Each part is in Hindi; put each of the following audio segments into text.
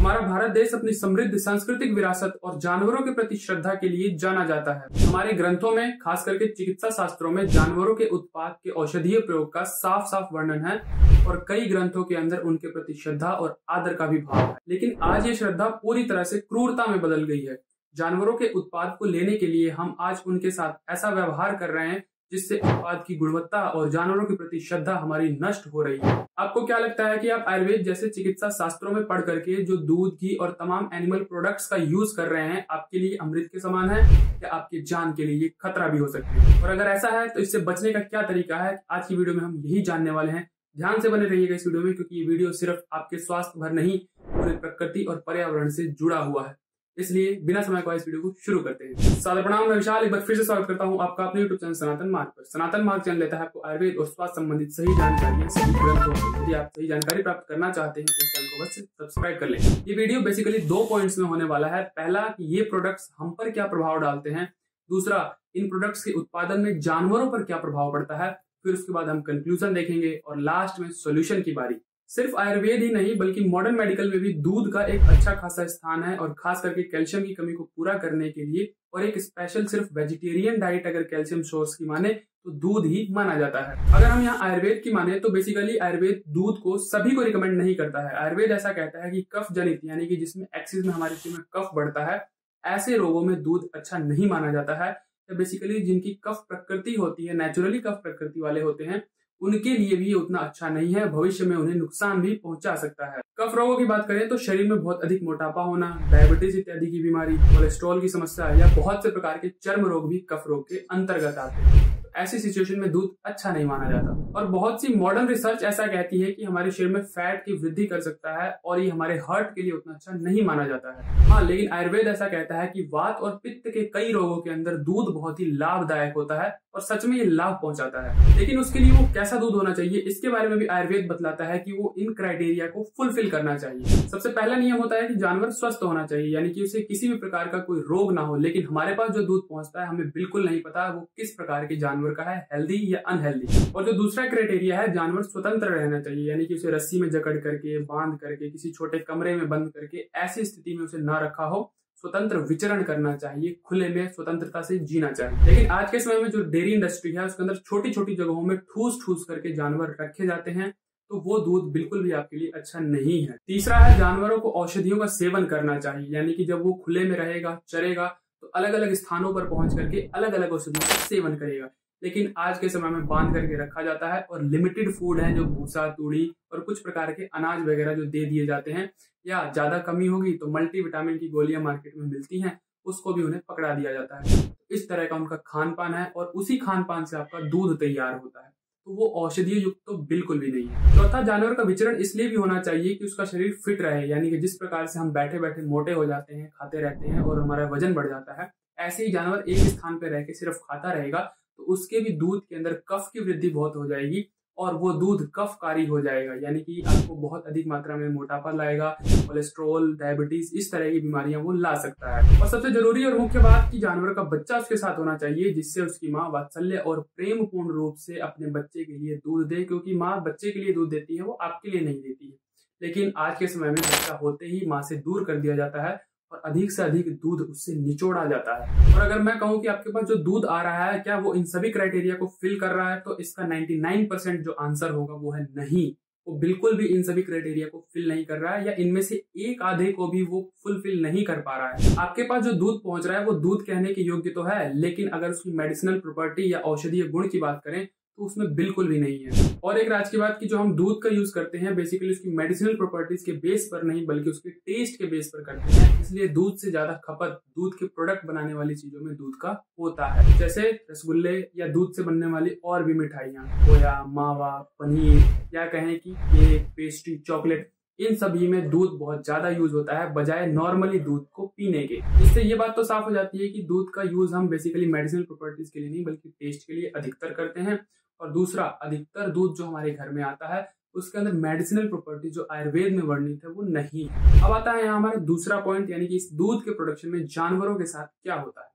हमारा भारत देश अपनी समृद्ध सांस्कृतिक विरासत और जानवरों के प्रति श्रद्धा के लिए जाना जाता है। हमारे ग्रंथों में, खास करके चिकित्सा शास्त्रों में, जानवरों के उत्पाद के औषधीय प्रयोग का साफ साफ वर्णन है और कई ग्रंथों के अंदर उनके प्रति श्रद्धा और आदर का भी भाव है। लेकिन आज ये श्रद्धा पूरी तरह से क्रूरता में बदल गई है। जानवरों के उत्पाद को लेने के लिए हम आज उनके साथ ऐसा व्यवहार कर रहे हैं जिससे उत्पाद की गुणवत्ता और जानवरों के प्रति श्रद्धा हमारी नष्ट हो रही है। आपको क्या लगता है कि आप आयुर्वेद जैसे चिकित्सा शास्त्रों में पढ़ करके जो दूध, घी और तमाम एनिमल प्रोडक्ट्स का यूज कर रहे हैं आपके लिए अमृत के समान है या आपकी जान के लिए ये खतरा भी हो सकती है? और अगर ऐसा है तो इससे बचने का क्या तरीका है, आज की वीडियो में हम यही जानने वाले हैं। ध्यान से बने रहिएगा इस वीडियो में, क्योंकि ये वीडियो सिर्फ आपके स्वास्थ्य भर नहीं, पूरे प्रकृति और पर्यावरण से जुड़ा हुआ है। इसलिए बिना समय को इस वीडियो को शुरू करते हैं। सादर प्रणाम, मैं विशाल एक बार फिर से स्वागत करता हूं आपका अपने YouTube चैनल सनातन मार्ग पर। सनातन मार्ग चैनल लेता है आपको आयुर्वेद और स्वास्थ्य संबंधित सही जानकारी, सही ग्रंथों। यदि आप सही जानकारी प्राप्त करना चाहते हैं तो इस चैनल को बस सब्सक्राइब कर लें। ये वीडियो बेसिकली 2 पॉइंट्स में होने वाला है। पहला कि ये प्रोडक्ट्स हम पर क्या प्रभाव डालते हैं, दूसरा इन प्रोडक्ट्स के उत्पादन में जानवरों पर क्या प्रभाव पड़ता है, फिर उसके बाद हम कंक्लूजन देखेंगे और लास्ट में सोल्यूशन की बारी। सिर्फ आयुर्वेद ही नहीं बल्कि मॉडर्न मेडिकल में भी दूध का एक अच्छा खासा स्थान है, और खास करके कैल्शियम की कमी को पूरा करने के लिए और एक स्पेशल सिर्फ वेजिटेरियन डाइट अगर कैल्शियम सोर्स की माने तो दूध ही माना जाता है। अगर हम यहाँ आयुर्वेद की माने तो बेसिकली आयुर्वेद दूध को सभी को रिकमेंड नहीं करता है। आयुर्वेद ऐसा कहता है कि कफ जनित यानी कि जिसमें एक्सिस में हमारे शरीर में कफ बढ़ता है, ऐसे रोगों में दूध अच्छा नहीं माना जाता है। तो बेसिकली जिनकी कफ प्रकृति होती है, नेचुरली कफ प्रकृति वाले होते हैं, उनके लिए भी उतना अच्छा नहीं है, भविष्य में उन्हें नुकसान भी पहुंचा सकता है। कफ रोगों की बात करें तो शरीर में बहुत अधिक मोटापा होना, डायबिटीज इत्यादि की बीमारी, कोलेस्ट्रॉल की समस्या या बहुत से प्रकार के चर्म रोग भी कफ रोग के अंतर्गत आते हैं। ऐसी सिचुएशन में दूध अच्छा नहीं माना जाता। और बहुत सी मॉडर्न रिसर्च ऐसा कहती है कि हमारे शरीर में फैट की वृद्धि कर सकता है और ये हमारे हार्ट के लिए उतना अच्छा नहीं माना जाता है। हाँ, लेकिन आयुर्वेद ऐसा कहता है कि वात और पित्त के कई रोगों के अंदर दूध बहुत ही लाभदायक होता है और सच में ये लाभ पहुंचाता है। लेकिन उसके लिए वो कैसा दूध होना चाहिए, इसके बारे में भी आयुर्वेद बतलाता है कि वो इन क्राइटेरिया को फुलफिल करना चाहिए। सबसे पहला नियम होता है कि जानवर स्वस्थ होना चाहिए, यानी कि उसे किसी भी प्रकार का कोई रोग ना हो। लेकिन हमारे पास जो दूध पहुंचता है हमें बिल्कुल नहीं पता वो किस प्रकार के जानवर का है, हेल्दी या अनहेल्दी। और जो दूसरा क्राइटेरिया है, जानवर स्वतंत्र रहना चाहिए, यानी कि उसे रस्सी में जकड़ करके, बांध करके, किसी छोटे कमरे में बंद करके ऐसी स्थिति में उसे ना रखा हो। स्वतंत्र विचरण करना चाहिए, खुले में स्वतंत्रता से जीना चाहिए। लेकिन आज के समय में जो डेयरी इंडस्ट्री है उसके अंदर छोटी छोटी जगहों में ठूस ठूस करके जानवर रखे जाते हैं, तो वो दूध बिल्कुल भी आपके लिए अच्छा नहीं है। तीसरा है, जानवरों को औषधियों का सेवन करना चाहिए, यानी कि जब वो खुले में रहेगा, चरेगा, तो अलग अलग स्थानों पर पहुंच करके अलग अलग औषधियों का सेवन करेगा। लेकिन आज के समय में बांध करके रखा जाता है और लिमिटेड फूड है जो भूसा, तूड़ी और कुछ प्रकार के अनाज वगैरह जो दे दिए जाते हैं, या ज्यादा कमी होगी तो मल्टीविटामिन की गोलियां मार्केट में मिलती हैं, उसको भी उन्हें पकड़ा दिया जाता है। इस तरह का उनका खान पान है और उसी खान पान से आपका दूध तैयार होता है, तो वो औषधीय युक्त तो बिल्कुल भी नहीं है। चौथा, जानवर का विचरण इसलिए भी होना चाहिए कि उसका शरीर फिट रहे, यानी कि जिस प्रकार से हम बैठे बैठे मोटे हो जाते हैं, खाते रहते हैं और हमारा वजन बढ़ जाता है, ऐसे ही जानवर एक स्थान पर रह के सिर्फ खाता रहेगा तो उसके भी दूध के अंदर कफ की वृद्धि बहुत हो जाएगी और वो दूध कफकारी हो जाएगा, यानी कि आपको बहुत अधिक मात्रा में मोटापा लाएगा, कोलेस्ट्रॉल, डायबिटीज, इस तरह की बीमारियां वो ला सकता है। और सबसे जरूरी और मुख्य बात कि जानवर का बच्चा उसके साथ होना चाहिए, जिससे उसकी माँ वात्सल्य और प्रेम पूर्ण रूप से अपने बच्चे के लिए दूध दे, क्योंकि माँ बच्चे के लिए दूध देती है, वो आपके लिए नहीं देती है। लेकिन आज के समय में बच्चा होते ही माँ से दूर कर दिया जाता है और अधिक से अधिक दूध उससे निचोड़ा जाता है। और अगर मैं कहूं कि आपके पास जो दूध आ रहा है क्या वो इन सभी क्राइटेरिया को फिल कर रहा है, तो इसका 99% जो आंसर होगा वो है नहीं। वो बिल्कुल भी इन सभी क्राइटेरिया को फिल नहीं कर रहा है, या इनमें से एक आधे को भी वो फुलफिल नहीं कर पा रहा है। आपके पास जो दूध पहुंच रहा है वो दूध कहने के योग्य तो है, लेकिन अगर उसकी मेडिसिनल प्रॉपर्टी या औषधीय गुण की बात करें तो उसमें बिल्कुल भी नहीं है। और एक राज की बात की जो हम दूध का यूज करते हैं बेसिकली उसकी मेडिसिनल प्रॉपर्टीज के बेस पर नहीं बल्कि उसके टेस्ट के बेस पर करते हैं, इसलिए दूध से ज्यादा खपत दूध के प्रोडक्ट बनाने वाली चीजों में दूध का होता है, जैसे रसगुल्ले या दूध से बनने वाली और भी मिठाइयाँ, खोया, मावा, पनीर, या कहें कि केक, पेस्ट्री, चॉकलेट, इन सभी में दूध बहुत ज्यादा यूज होता है बजाय नॉर्मली दूध को पीने के। इससे ये बात तो साफ हो जाती है कि दूध का यूज हम बेसिकली मेडिसिनल प्रॉपर्टीज के लिए नहीं बल्कि टेस्ट के लिए अधिकतर करते हैं। और दूसरा, अधिकतर दूध जो हमारे घर में आता है उसके अंदर मेडिसिनल प्रॉपर्टी जो आयुर्वेद में वर्णित है वो नहीं है। अब आता है यहाँ हमारा दूसरा पॉइंट, यानी कि इस दूध के प्रोडक्शन में जानवरों के साथ क्या होता है।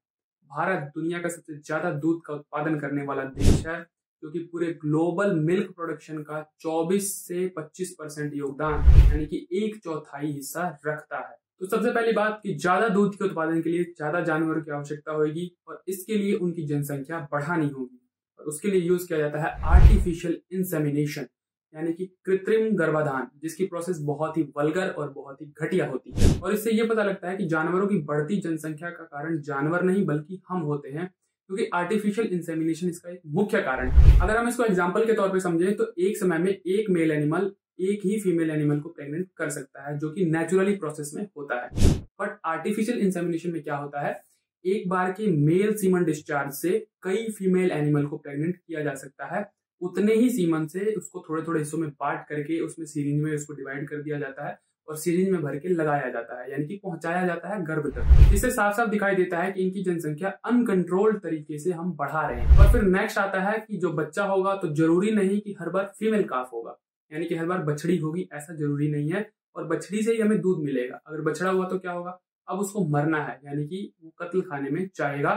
भारत दुनिया का सबसे ज्यादा दूध का उत्पादन करने वाला देश है जो कि पूरे ग्लोबल मिल्क प्रोडक्शन का 24 से 25% योगदान यानी कि 1/4 हिस्सा रखता है। तो सबसे पहली बात कि ज्यादा दूध के उत्पादन के लिए ज्यादा जानवरों की आवश्यकता होगी और इसके लिए उनकी जनसंख्या बढ़ानी होगी और उसके लिए यूज किया जाता है आर्टिफिशियल इंसेमिनेशन यानी कि कृत्रिम गर्भाधान, जिसकी प्रोसेस बहुत ही वल्गर और बहुत ही घटिया होती है। और इससे ये पता लगता है कि जानवरों की बढ़ती जनसंख्या का कारण जानवर नहीं बल्कि हम होते हैं, क्योंकि आर्टिफिशियल इंसेमिनेशन इसका एक मुख्य कारण है। अगर हम इसको एग्जांपल के तौर पे समझें तो एक समय में एक मेल एनिमल एक ही फीमेल एनिमल को प्रेग्नेंट कर सकता है, जो कि नेचुरली प्रोसेस में होता है। बट आर्टिफिशियल इंसेमिनेशन में क्या होता है, एक बार के मेल सीमन डिस्चार्ज से कई फीमेल एनिमल को प्रेग्नेंट किया जा सकता है। उतने ही सीमन से उसको थोड़े थोड़े हिस्सों में बांट करके उसमें सीरिंज में उसको डिवाइड कर दिया जाता है और सीरिंज में भर के लगाया जाता है, यानी कि पहुंचाया जाता है गर्भ तक। इससे साफ साफ दिखाई देता है कि इनकी जनसंख्या अनकंट्रोल्ड तरीके से हम बढ़ा रहे हैं। और फिर नेक्स्ट आता है कि जो बच्चा होगा तो जरूरी नहीं कि हर बार फीमेल काफ होगा, यानी कि हर बार बछड़ी होगी ऐसा जरूरी नहीं है, और बछड़ी से ही हमें दूध मिलेगा। अगर बछड़ा हुआ तो क्या होगा, अब उसको मरना है, यानी कि वो कत्ल खाने में जाएगा।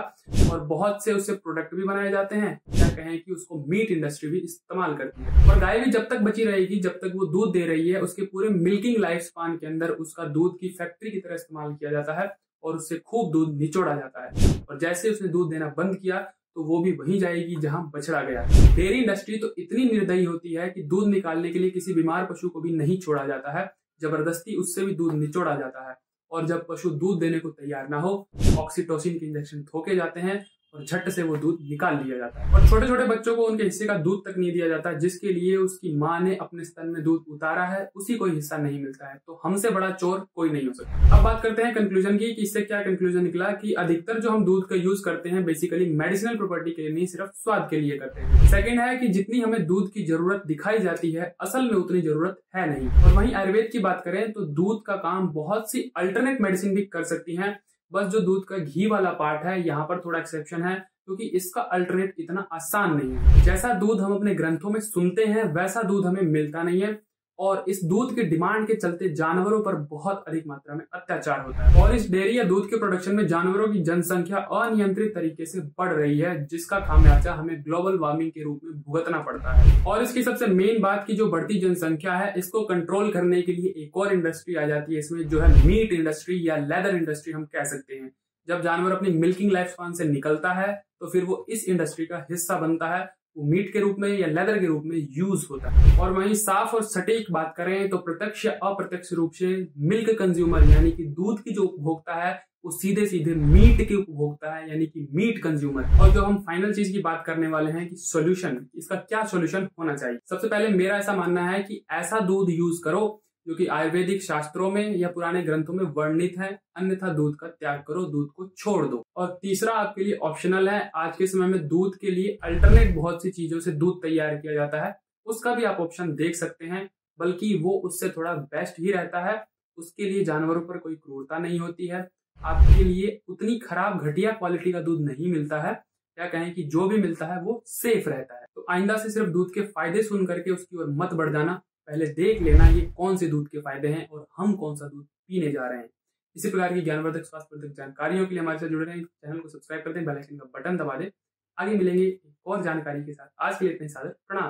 और बहुत से उससे प्रोडक्ट भी बनाए जाते हैं, क्या कहें कि उसको मीट इंडस्ट्री भी इस्तेमाल करती है। और गाय भी जब तक बची रहेगी, जब तक वो दूध दे रही है, उसके पूरे मिल्किंग लाइफ स्पान के अंदर उसका दूध की फैक्ट्री की तरह इस्तेमाल किया जाता है और उससे खूब दूध निचोड़ा जाता है। और जैसे उसने दूध देना बंद किया तो वो भी वहीं जाएगी जहां बछड़ा गया। डेयरी इंडस्ट्री तो इतनी निर्दयी होती है कि दूध निकालने के लिए किसी बीमार पशु को भी नहीं छोड़ा जाता है, जबरदस्ती उससे भी दूध निचोड़ा जाता है। और जब पशु दूध देने को तैयार ना हो, ऑक्सीटोसिन के इंजेक्शन ठोके जाते हैं और झट से वो दूध निकाल लिया जाता है। और छोटे छोटे बच्चों को उनके हिस्से का दूध तक नहीं दिया जाता, जिसके लिए उसकी माँ ने अपने स्तन में दूध उतारा है उसी को हिस्सा नहीं मिलता है। तो हमसे बड़ा चोर कोई नहीं हो सकता। अब बात करते हैं कंक्लूजन की कि इससे क्या कंक्लूजन निकला कि अधिकतर जो हम दूध का यूज करते हैं बेसिकली मेडिसिनल प्रॉपर्टी के लिए नहीं, सिर्फ स्वाद के लिए करते हैं। सेकेंड है कि जितनी हमें दूध की जरूरत दिखाई जाती है असल में उतनी जरूरत है नहीं। और वहीं आयुर्वेद की बात करें तो दूध का काम बहुत सी अल्टरनेट मेडिसिन भी कर सकती है। बस जो दूध का घी वाला पार्ट है यहाँ पर थोड़ा एक्सेप्शन है, क्योंकि इसका अल्टरनेट इतना आसान नहीं है। जैसा दूध हम अपने ग्रंथों में सुनते हैं वैसा दूध हमें मिलता नहीं है, और इस दूध के डिमांड के चलते जानवरों पर बहुत अधिक मात्रा में अत्याचार होता है। और इस डेयरी या दूध के प्रोडक्शन में जानवरों की जनसंख्या अनियंत्रित तरीके से बढ़ रही है, जिसका खामियाजा हमें ग्लोबल वार्मिंग के रूप में भुगतना पड़ता है। और इसकी सबसे मेन बात की जो बढ़ती जनसंख्या है, इसको कंट्रोल करने के लिए एक और इंडस्ट्री आ जाती है इसमें, जो है मीट इंडस्ट्री या लेदर इंडस्ट्री हम कह सकते हैं। जब जानवर अपनी मिल्किंग लाइफ स्पान से निकलता है तो फिर वो इस इंडस्ट्री का हिस्सा बनता है, वो मीट के रूप में या लेदर के रूप में यूज होता है। और वहीं साफ और सटीक बात करें तो प्रत्यक्ष या अप्रत्यक्ष रूप से मिल्क कंज्यूमर यानी कि दूध की जो उपभोक्ता है वो सीधे सीधे मीट के उपभोक्ता है, यानी कि मीट कंज्यूमर। और जो हम फाइनल चीज की बात करने वाले हैं कि सॉल्यूशन, इसका क्या सॉल्यूशन होना चाहिए। सबसे पहले मेरा ऐसा मानना है कि ऐसा दूध यूज करो जो कि आयुर्वेदिक शास्त्रों में या पुराने ग्रंथों में वर्णित है, अन्यथा दूध का त्याग करो, दूध को छोड़ दो। और तीसरा आपके लिए ऑप्शनल है, आज के समय में दूध के लिए अल्टरनेट बहुत सी चीजों से दूध तैयार किया जाता है, उसका भी आप ऑप्शन देख सकते हैं, बल्कि वो उससे थोड़ा बेस्ट ही रहता है। उसके लिए जानवरों पर कोई क्रूरता नहीं होती है, आपके लिए उतनी खराब घटिया क्वालिटी का दूध नहीं मिलता है, क्या कहें कि जो भी मिलता है वो सेफ रहता है। तो आइंदा से सिर्फ दूध के फायदे सुन करके उसकी ओर मत बढ़ जाना, पहले देख लेना ये कौन से दूध के फायदे हैं और हम कौन सा दूध पीने जा रहे हैं। इसी प्रकार की ज्ञानवर्धक स्वास्थ्यवर्धक जानकारियों के लिए हमारे साथ जुड़े रहें, चैनल को सब्सक्राइब कर दें, बेल आइकन का बटन दबा दें। आगे मिलेंगे एक और जानकारी के साथ। आज के लिए इतने सारे प्रणाम।